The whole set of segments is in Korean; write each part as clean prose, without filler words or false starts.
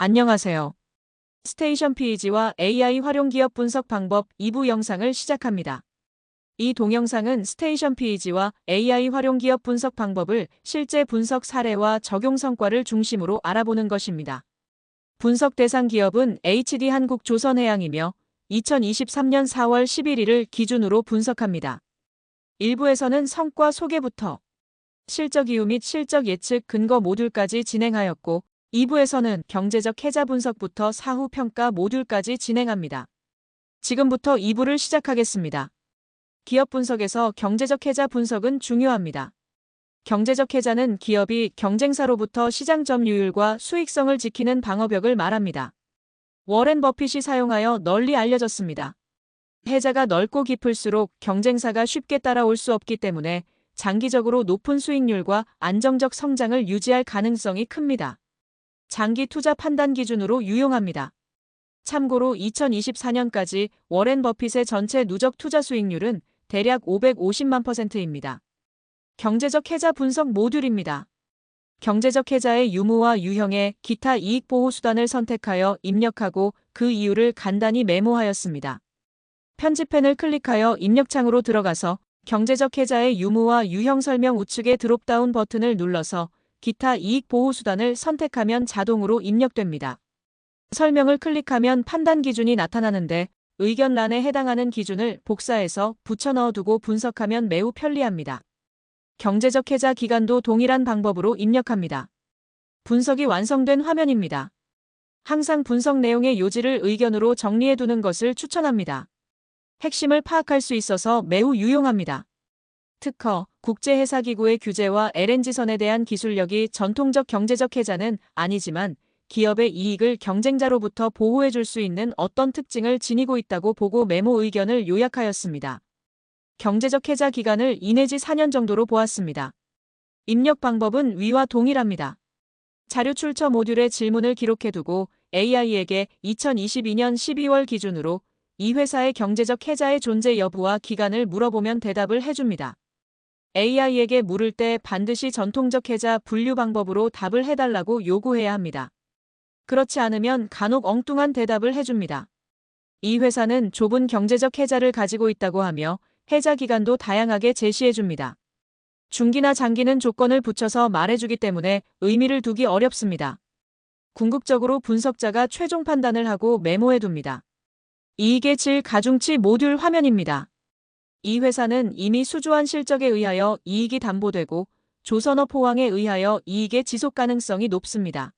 안녕하세요. 스테이션 PEG와 AI 활용 기업 분석 방법 2부 영상을 시작합니다. 이 동영상은 스테이션 PEG와 AI 활용 기업 분석 방법을 실제 분석 사례와 적용 성과를 중심으로 알아보는 것입니다. 분석 대상 기업은 HD한국조선해양이며 2023년 4월 11일을 기준으로 분석합니다. 1부에서는 성과 소개부터 실적 이유 및 실적 예측 근거 모듈까지 진행하였고 2부에서는 경제적 해자 분석부터 사후 평가 모듈까지 진행합니다. 지금부터 2부를 시작하겠습니다. 기업 분석에서 경제적 해자 분석은 중요합니다. 경제적 해자는 기업이 경쟁사로부터 시장 점유율과 수익성을 지키는 방어벽을 말합니다. 워렌 버핏이 사용하여 널리 알려졌습니다. 해자가 넓고 깊을수록 경쟁사가 쉽게 따라올 수 없기 때문에 장기적으로 높은 수익률과 안정적 성장을 유지할 가능성이 큽니다. 장기 투자 판단 기준으로 유용합니다. 참고로 2024년까지 워렌 버핏의 전체 누적 투자 수익률은 대략 550만 %입니다. 경제적 해자 분석 모듈입니다. 경제적 해자의 유무와 유형의 기타 이익 보호 수단을 선택하여 입력하고 그 이유를 간단히 메모하였습니다. 편집펜을 클릭하여 입력창으로 들어가서 경제적 해자의 유무와 유형 설명 우측의 드롭다운 버튼을 눌러서 기타 이익 보호 수단을 선택하면 자동으로 입력됩니다. 설명을 클릭하면 판단 기준이 나타나는데 의견란에 해당하는 기준을 복사해서 붙여 넣어두고 분석하면 매우 편리합니다. 경제적 해자 기간도 동일한 방법으로 입력합니다. 분석이 완성된 화면입니다. 항상 분석 내용의 요지를 의견으로 정리해두는 것을 추천합니다. 핵심을 파악할 수 있어서 매우 유용합니다. 특허, 국제해사기구의 규제와 LNG선에 대한 기술력이 전통적 경제적 해자는 아니지만 기업의 이익을 경쟁자로부터 보호해줄 수 있는 어떤 특징을 지니고 있다고 보고 메모 의견을 요약하였습니다. 경제적 해자 기간을 2 내지 4년 정도로 보았습니다. 입력 방법은 위와 동일합니다. 자료 출처 모듈에 질문을 기록해두고 AI에게 2022년 12월 기준으로 이 회사의 경제적 해자의 존재 여부와 기간을 물어보면 대답을 해줍니다. AI에게 물을 때 반드시 전통적 해자 분류 방법으로 답을 해달라고 요구해야 합니다. 그렇지 않으면 간혹 엉뚱한 대답을 해줍니다. 이 회사는 좁은 경제적 해자를 가지고 있다고 하며 해자 기간도 다양하게 제시해줍니다. 중기나 장기는 조건을 붙여서 말해주기 때문에 의미를 두기 어렵습니다. 궁극적으로 분석자가 최종 판단을 하고 메모해둡니다. 이익의 질 가중치 모듈 화면입니다. 이 회사는 이미 수주한 실적에 의하여 이익이 담보되고 조선업 호황에 의하여 이익의 지속 가능성이 높습니다.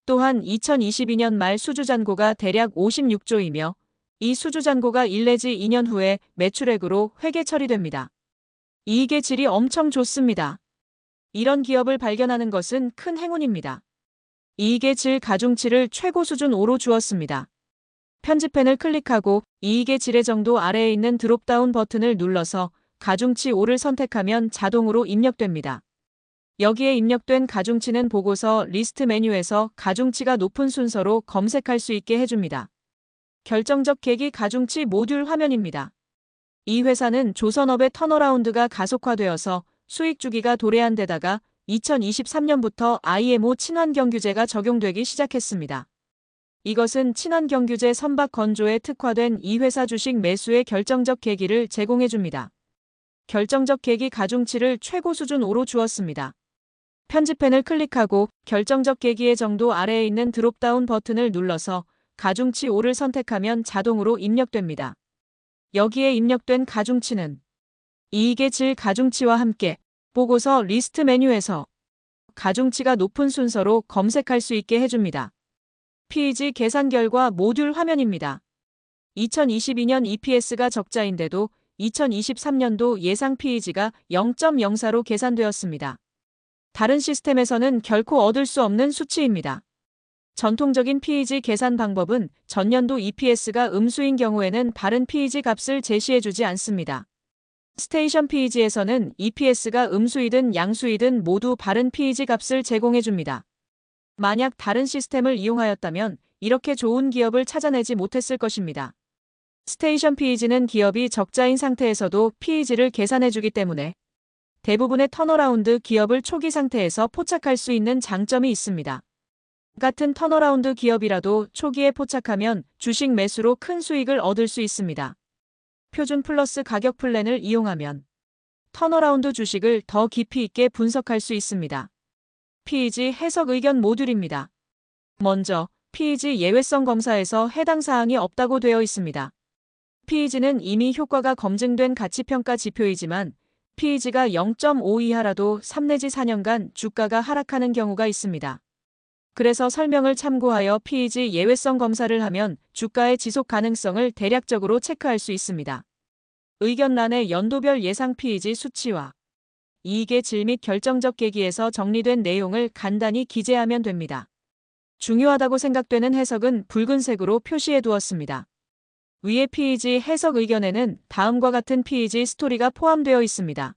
또한 2022년 말 수주잔고가 대략 56조이며 이 수주잔고가 1 내지 2년 후에 매출액으로 회계 처리됩니다. 이익의 질이 엄청 좋습니다. 이런 기업을 발견하는 것은 큰 행운입니다. 이익의 질 가중치를 최고 수준 5로 주었습니다. 편집펜을 클릭하고 이익의 질의 정도 아래에 있는 드롭다운 버튼을 눌러서 가중치 5를 선택하면 자동으로 입력됩니다. 여기에 입력된 가중치는 보고서 리스트 메뉴에서 가중치가 높은 순서로 검색할 수 있게 해줍니다. 결정적 계기 가중치 모듈 화면입니다. 이 회사는 조선업의 턴어라운드가 가속화되어서 수익 주기가 도래한 데다가 2023년부터 IMO 친환경 규제가 적용되기 시작했습니다. 이것은 친환경 규제 선박 건조에 특화된 이 회사 주식 매수의 결정적 계기를 제공해줍니다. 결정적 계기 가중치를 최고 수준 5로 주었습니다. 편집펜을 클릭하고 결정적 계기의 정도 아래에 있는 드롭다운 버튼을 눌러서 가중치 5를 선택하면 자동으로 입력됩니다. 여기에 입력된 가중치는 이익의 질 가중치와 함께 보고서 리스트 메뉴에서 가중치가 높은 순서로 검색할 수 있게 해줍니다. PEG 계산 결과 모듈 화면입니다. 2022년 EPS가 적자인데도 2023년도 예상 PEG가 0.04로 계산되었습니다. 다른 시스템에서는 결코 얻을 수 없는 수치입니다. 전통적인 PEG 계산 방법은 전년도 EPS가 음수인 경우에는 바른 PEG 값을 제시해주지 않습니다. 스테이션 PEG에서는 EPS가 음수이든 양수이든 모두 바른 PEG 값을 제공해줍니다. 만약 다른 시스템을 이용하였다면 이렇게 좋은 기업을 찾아내지 못했을 것입니다. 스테이션 PEG는 기업이 적자인 상태에서도 PEG를 계산해주기 때문에 대부분의 턴어라운드 기업을 초기 상태에서 포착할 수 있는 장점이 있습니다. 같은 턴어라운드 기업이라도 초기에 포착하면 주식 매수로 큰 수익을 얻을 수 있습니다. 표준 플러스 가격 플랜을 이용하면 턴어라운드 주식을 더 깊이 있게 분석할 수 있습니다. PEG 해석 의견 모듈입니다. 먼저 PEG 예외성 검사에서 해당 사항이 없다고 되어 있습니다. PEG는 이미 효과가 검증된 가치평가 지표이지만 PEG가 0.5 이하라도 3 내지 4년간 주가가 하락하는 경우가 있습니다. 그래서 설명을 참고하여 PEG 예외성 검사를 하면 주가의 지속 가능성을 대략적으로 체크할 수 있습니다. 의견란에 연도별 예상 PEG 수치와 이익의 질 및 결정적 계기에서 정리된 내용을 간단히 기재하면 됩니다. 중요하다고 생각되는 해석은 붉은색으로 표시해 두었습니다. 위의 PEG 해석 의견에는 다음과 같은 PEG 스토리가 포함되어 있습니다.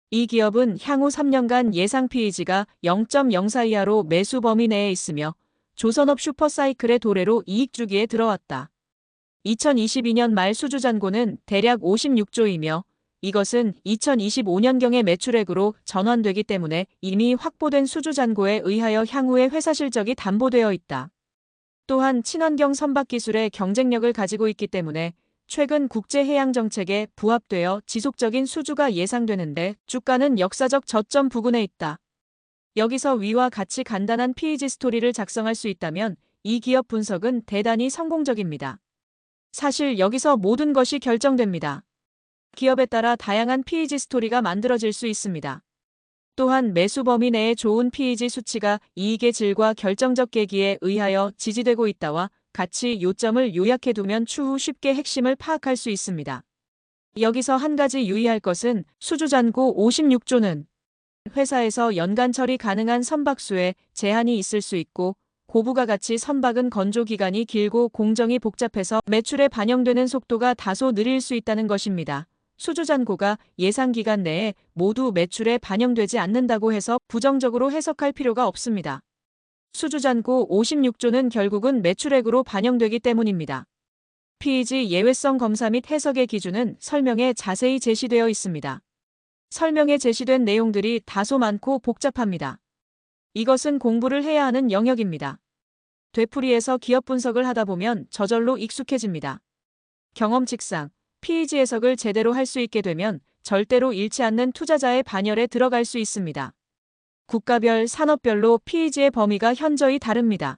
이 기업은 향후 3년간 예상 PEG가 0.04 이하로 매수 범위 내에 있으며 조선업 슈퍼사이클의 도래로 이익 주기에 들어왔다. 2022년 말 수주 잔고는 대략 56조이며 이것은 2025년경의 매출액으로 전환되기 때문에 이미 확보된 수주 잔고에 의하여 향후의 회사 실적이 담보되어 있다. 또한 친환경 선박 기술의 경쟁력을 가지고 있기 때문에 최근 국제해양 정책에 부합되어 지속적인 수주가 예상되는데 주가는 역사적 저점 부근에 있다. 여기서 위와 같이 간단한 PEG 스토리를 작성할 수 있다면 이 기업 분석은 대단히 성공적입니다. 사실 여기서 모든 것이 결정됩니다. 기업에 따라 다양한 PEG 스토리가 만들어질 수 있습니다. 또한 매수 범위 내에 좋은 PEG 수치가 이익의 질과 결정적 계기에 의하여 지지되고 있다와 같이 요점을 요약해두면 추후 쉽게 핵심을 파악할 수 있습니다. 여기서 한 가지 유의할 것은 수주 잔고 56조는 회사에서 연간 처리 가능한 선박수에 제한이 있을 수 있고 고부가 가치 선박은 건조 기간이 길고 공정이 복잡해서 매출에 반영되는 속도가 다소 느릴 수 있다는 것입니다. 수주 잔고가 예상 기간 내에 모두 매출에 반영되지 않는다고 해서 부정적으로 해석할 필요가 없습니다. 수주 잔고 56조는 결국은 매출액으로 반영되기 때문입니다. PEG 예외성 검사 및 해석의 기준은 설명에 자세히 제시되어 있습니다. 설명에 제시된 내용들이 다소 많고 복잡합니다. 이것은 공부를 해야 하는 영역입니다. 되풀이해서 기업 분석을 하다 보면 저절로 익숙해집니다. 경험칙상 PEG 해석을 제대로 할 수 있게 되면 절대로 잃지 않는 투자자의 반열에 들어갈 수 있습니다. 국가별, 산업별로 PEG의 범위가 현저히 다릅니다.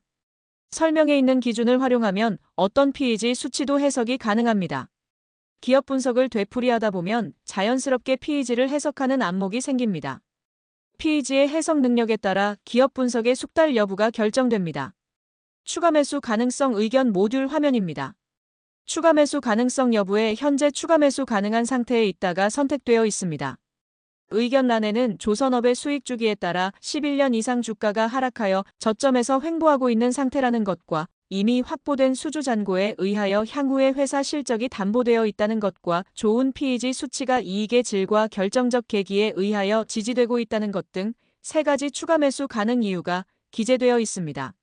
설명에 있는 기준을 활용하면 어떤 PEG 수치도 해석이 가능합니다. 기업 분석을 되풀이하다 보면 자연스럽게 PEG를 해석하는 안목이 생깁니다. PEG의 해석 능력에 따라 기업 분석의 숙달 여부가 결정됩니다. 추가 매수 가능성 의견 모듈 화면입니다. 추가 매수 가능성 여부에 현재 추가 매수 가능한 상태에 있다가 선택되어 있습니다. 의견란에는 조선업의 수익 주기에 따라 11년 이상 주가가 하락하여 저점에서 횡보하고 있는 상태라는 것과 이미 확보된 수주 잔고에 의하여 향후의 회사 실적이 담보되어 있다는 것과 좋은 PEG 수치가 이익의 질과 결정적 계기에 의하여 지지되고 있다는 것 등 3가지 추가 매수 가능 이유가 기재되어 있습니다.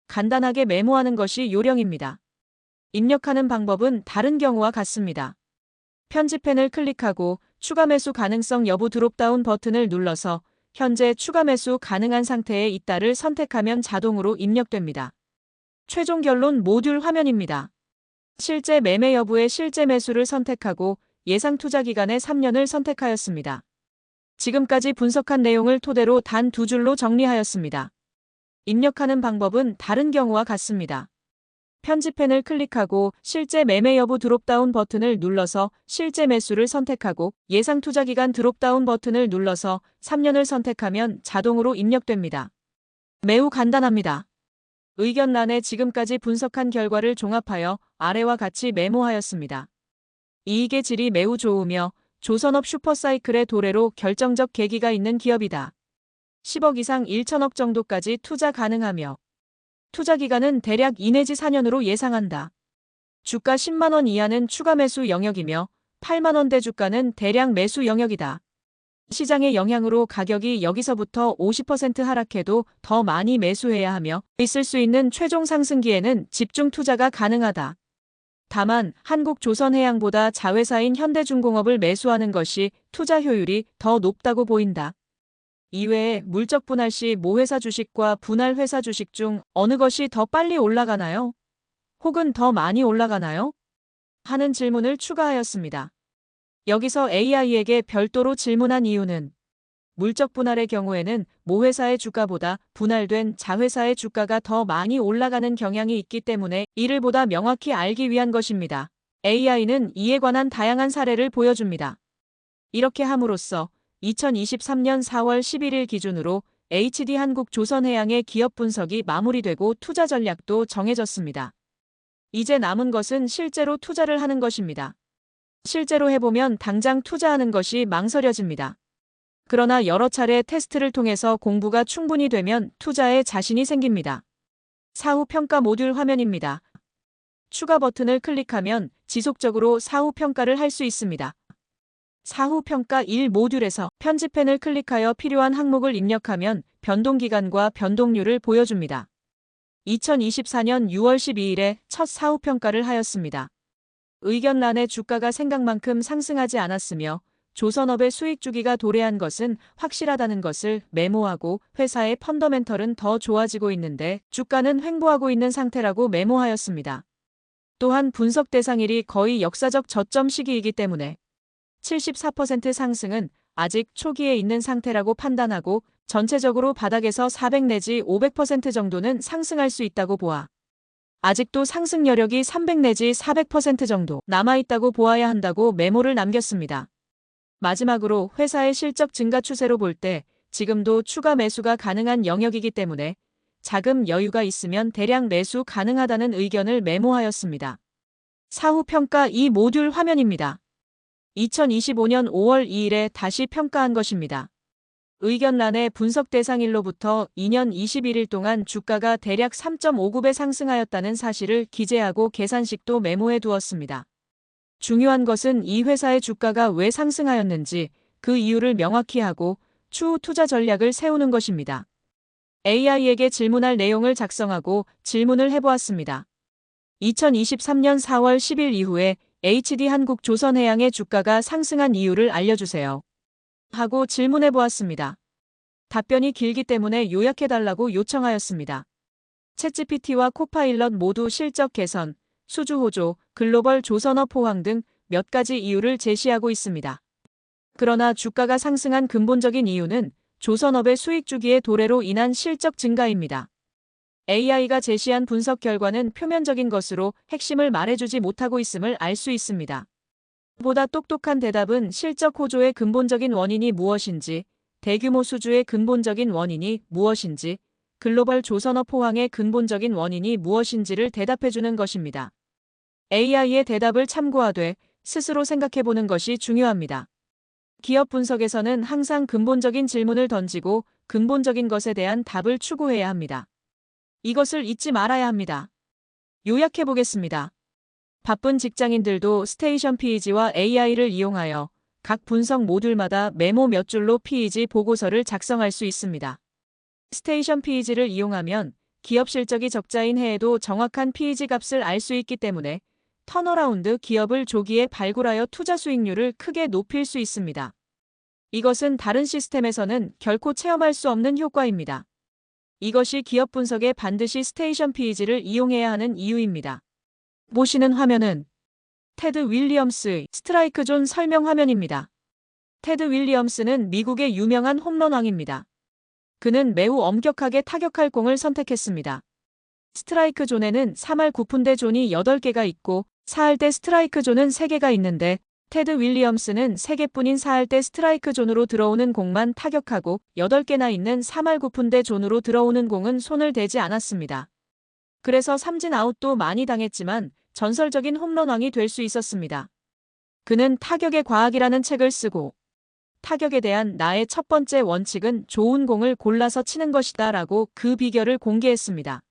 간단하게 메모하는 것이 요령입니다. 입력하는 방법은 다른 경우와 같습니다. 편집펜을 클릭하고 추가 매수 가능성 여부 드롭다운 버튼을 눌러서 현재 추가 매수 가능한 상태에 있다를 선택하면 자동으로 입력됩니다. 최종 결론 모듈 화면입니다. 실제 매매 여부의 실제 매수를 선택하고 예상 투자 기간의 3년을 선택하였습니다. 지금까지 분석한 내용을 토대로 단 2줄로 정리하였습니다. 입력하는 방법은 다른 경우와 같습니다. 편집펜을 클릭하고 실제 매매 여부 드롭다운 버튼을 눌러서 실제 매수를 선택하고 예상 투자 기간 드롭다운 버튼을 눌러서 3년을 선택하면 자동으로 입력됩니다. 매우 간단합니다. 의견란에 지금까지 분석한 결과를 종합하여 아래와 같이 메모하였습니다. 이익의 질이 매우 좋으며 조선업 슈퍼사이클의 도래로 결정적 계기가 있는 기업이다. 10억 이상 1천억 정도까지 투자 가능하며 투자 기간은 대략 2 내지 4년으로 예상한다. 주가 10만 원 이하는 추가 매수 영역이며 8만 원대 주가는 대량 매수 영역이다. 시장의 영향으로 가격이 여기서부터 50% 하락해도 더 많이 매수해야 하며 있을 수 있는 최종 상승기에는 집중 투자가 가능하다. 다만 한국조선해양보다 자회사인 현대중공업을 매수하는 것이 투자 효율이 더 높다고 보인다. 이외에 물적 분할 시 모회사 주식과 분할 회사 주식 중 어느 것이 더 빨리 올라가나요? 혹은 더 많이 올라가나요? 하는 질문을 추가하였습니다. 여기서 AI에게 별도로 질문한 이유는 물적 분할의 경우에는 모회사의 주가보다 분할된 자회사의 주가가 더 많이 올라가는 경향이 있기 때문에 이를 보다 명확히 알기 위한 것입니다. AI는 이에 관한 다양한 사례를 보여줍니다. 이렇게 함으로써 2023년 4월 11일 기준으로 HD한국조선해양의 기업 분석이 마무리되고 투자 전략도 정해졌습니다. 이제 남은 것은 실제로 투자를 하는 것입니다. 실제로 해보면 당장 투자하는 것이 망설여집니다. 그러나 여러 차례 테스트를 통해서 공부가 충분히 되면 투자에 자신이 생깁니다. 사후 평가 모듈 화면입니다. 추가 버튼을 클릭하면 지속적으로 사후 평가를 할 수 있습니다. 사후 평가 1 모듈에서 편집펜을 클릭하여 필요한 항목을 입력하면 변동기간과 변동률을 보여줍니다. 2024년 6월 12일에 첫 사후 평가를 하였습니다. 의견란에 주가가 생각만큼 상승하지 않았으며 조선업의 수익 주기가 도래한 것은 확실하다는 것을 메모하고 회사의 펀더멘털은 더 좋아지고 있는데 주가는 횡보하고 있는 상태라고 메모하였습니다. 또한 분석 대상일이 거의 역사적 저점 시기이기 때문에 74% 상승은 아직 초기에 있는 상태라고 판단하고 전체적으로 바닥에서 400 내지 500% 정도는 상승할 수 있다고 보아 아직도 상승 여력이 300 내지 400% 정도 남아있다고 보아야 한다고 메모를 남겼습니다. 마지막으로 회사의 실적 증가 추세로 볼 때 지금도 추가 매수가 가능한 영역이기 때문에 자금 여유가 있으면 대량 매수 가능하다는 의견을 메모하였습니다. 사후 평가 2 모듈 화면입니다. 2025년 5월 2일에 다시 평가한 것입니다. 의견란에 분석 대상일로부터 2년 21일 동안 주가가 대략 3.59배 상승하였다는 사실을 기재하고 계산식도 메모해 두었습니다. 중요한 것은 이 회사의 주가가 왜 상승하였는지 그 이유를 명확히 하고 추후 투자 전략을 세우는 것입니다. AI에게 질문할 내용을 작성하고 질문을 해보았습니다. 2023년 4월 10일 이후에 HD한국조선해양의 주가가 상승한 이유를 알려주세요. 하고 질문해 보았습니다. 답변이 길기 때문에 요약해달라고 요청하였습니다. 챗GPT와 코파일럿 모두 실적 개선, 수주 호조, 글로벌 조선업 호황 등 몇 가지 이유를 제시하고 있습니다. 그러나 주가가 상승한 근본적인 이유는 조선업의 수익 주기의 도래로 인한 실적 증가입니다. AI가 제시한 분석 결과는 표면적인 것으로 핵심을 말해주지 못하고 있음을 알 수 있습니다. 보다 똑똑한 대답은 실적 호조의 근본적인 원인이 무엇인지, 대규모 수주의 근본적인 원인이 무엇인지, 글로벌 조선업 호황의 근본적인 원인이 무엇인지를 대답해주는 것입니다. AI의 대답을 참고하되 스스로 생각해보는 것이 중요합니다. 기업 분석에서는 항상 근본적인 질문을 던지고 근본적인 것에 대한 답을 추구해야 합니다. 이것을 잊지 말아야 합니다. 요약해보겠습니다. 바쁜 직장인들도 스테이션 PEG와 AI를 이용하여 각 분석 모듈마다 메모 몇 줄로 PEG 보고서를 작성할 수 있습니다. 스테이션 PEG를 이용하면 기업 실적이 적자인 해에도 정확한 PEG 값을 알 수 있기 때문에 턴어라운드 기업을 조기에 발굴하여 투자 수익률을 크게 높일 수 있습니다. 이것은 다른 시스템에서는 결코 체험할 수 없는 효과입니다. 이것이 기업 분석에 반드시 스테이션 PEG를 이용해야 하는 이유입니다. 보시는 화면은 테드 윌리엄스의 스트라이크 존 설명 화면입니다. 테드 윌리엄스는 미국의 유명한 홈런왕입니다. 그는 매우 엄격하게 타격할 공을 선택했습니다. 스트라이크 존에는 3할 9푼대 존이 8개가 있고 4할 때 스트라이크 존은 3개가 있는데 테드 윌리엄스는 3개뿐인 4할 때 스트라이크 존으로 들어오는 공만 타격하고 8개나 있는 3할 9푼대 존으로 들어오는 공은 손을 대지 않았습니다. 그래서 삼진 아웃도 많이 당했지만 전설적인 홈런왕이 될 수 있었습니다. 그는 타격의 과학이라는 책을 쓰고 타격에 대한 나의 첫 번째 원칙은 좋은 공을 골라서 치는 것이다 라고 그 비결을 공개했습니다.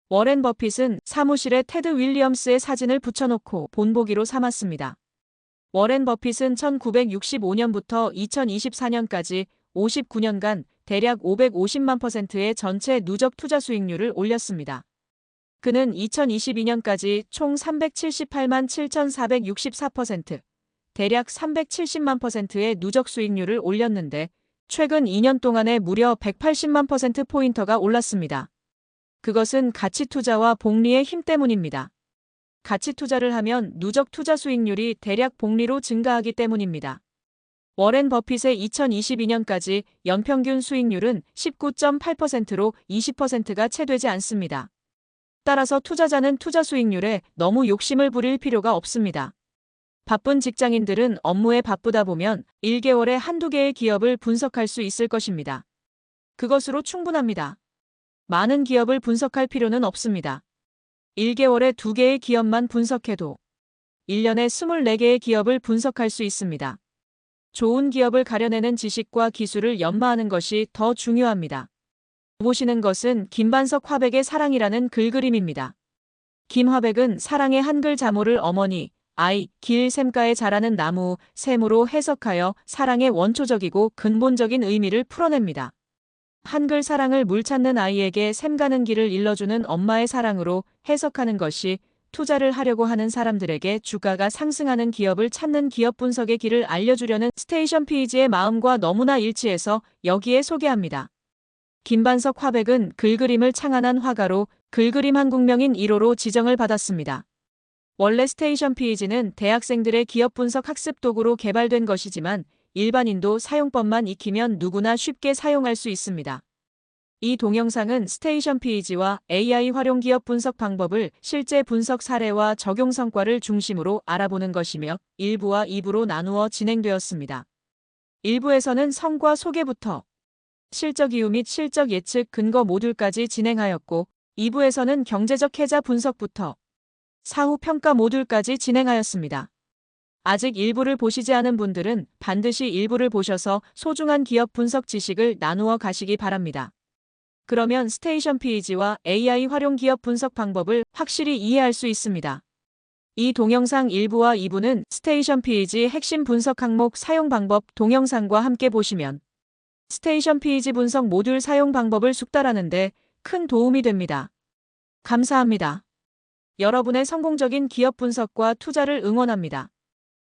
워렌 버핏은 사무실에 테드 윌리엄스의 사진을 붙여놓고 본보기로 삼았습니다. 워렌 버핏은 1965년부터 2024년까지 59년간 대략 550만%의 전체 누적 투자 수익률을 올렸습니다. 그는 2022년까지 총 378만 7,464%, 대략 370만%의 누적 수익률을 올렸는데 최근 2년 동안에 무려 180만 %포인트가 올랐습니다. 그것은 가치 투자와 복리의 힘 때문입니다. 가치 투자를 하면 누적 투자 수익률이 대략 복리로 증가하기 때문입니다. 워렌 버핏의 2022년까지 연평균 수익률은 19.8%로 20%가 채 되지 않습니다. 따라서 투자자는 투자 수익률에 너무 욕심을 부릴 필요가 없습니다. 바쁜 직장인들은 업무에 바쁘다 보면 1개월에 한두 개의 기업을 분석할 수 있을 것입니다. 그것으로 충분합니다. 많은 기업을 분석할 필요는 없습니다. 1개월에 2개의 기업만 분석해도 1년에 24개의 기업을 분석할 수 있습니다. 좋은 기업을 가려내는 지식과 기술을 연마하는 것이 더 중요합니다. 보시는 것은 김반석 화백의 사랑이라는 글그림입니다. 김화백은 사랑의 한글 자모를 어머니, 아이, 길 샘가에 자라는 나무, 샘으로 해석하여 사랑의 원초적이고 근본적인 의미를 풀어냅니다. 한글 사랑을 물 찾는 아이에게 샘 가는 길을 일러주는 엄마의 사랑으로 해석하는 것이 투자를 하려고 하는 사람들에게 주가가 상승하는 기업을 찾는 기업 분석의 길을 알려주려는 스테이션 PEG의 마음과 너무나 일치해서 여기에 소개합니다. 김반석 화백은 글그림을 창안한 화가로 글그림 한국명인 1호로 지정을 받았습니다. 원래 스테이션 PEG는 대학생들의 기업 분석 학습 도구로 개발된 것이지만 일반인도 사용법만 익히면 누구나 쉽게 사용할 수 있습니다. 이 동영상은 스테이션 PEG와 AI 활용 기업 분석 방법을 실제 분석 사례와 적용 성과를 중심으로 알아보는 것이며 1부와 2부로 나누어 진행되었습니다. 1부에서는 성과 소개부터 실적 이유 및 실적 예측 근거 모듈까지 진행하였고 2부에서는 경제적 계좌 분석부터 사후 평가 모듈까지 진행하였습니다. 아직 1부를 보시지 않은 분들은 반드시 1부를 보셔서 소중한 기업 분석 지식을 나누어 가시기 바랍니다. 그러면 스테이션 PEG와 AI 활용 기업 분석 방법을 확실히 이해할 수 있습니다. 이 동영상 1부와 2부는 스테이션 PEG 핵심 분석 항목 사용 방법 동영상과 함께 보시면 스테이션 PEG 분석 모듈 사용 방법을 숙달하는 데 큰 도움이 됩니다. 감사합니다. 여러분의 성공적인 기업 분석과 투자를 응원합니다.